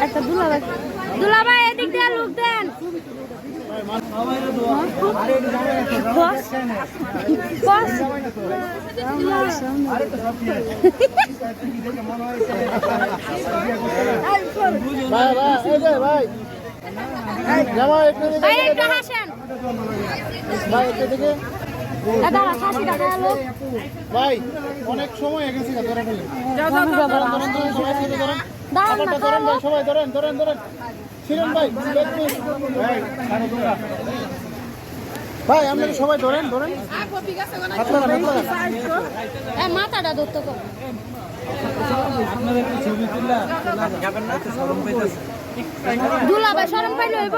একটা দুলাভাই এদিক দিয়ে লোক দেন। ভাই অনেক সময় হয়ে গেছে সবাই ধরেন ছিলেন ভাই ভাই আপনারা সবাই ধরেন মাথাটা ধরতে দুলাভাই শরম পাইলে হইব।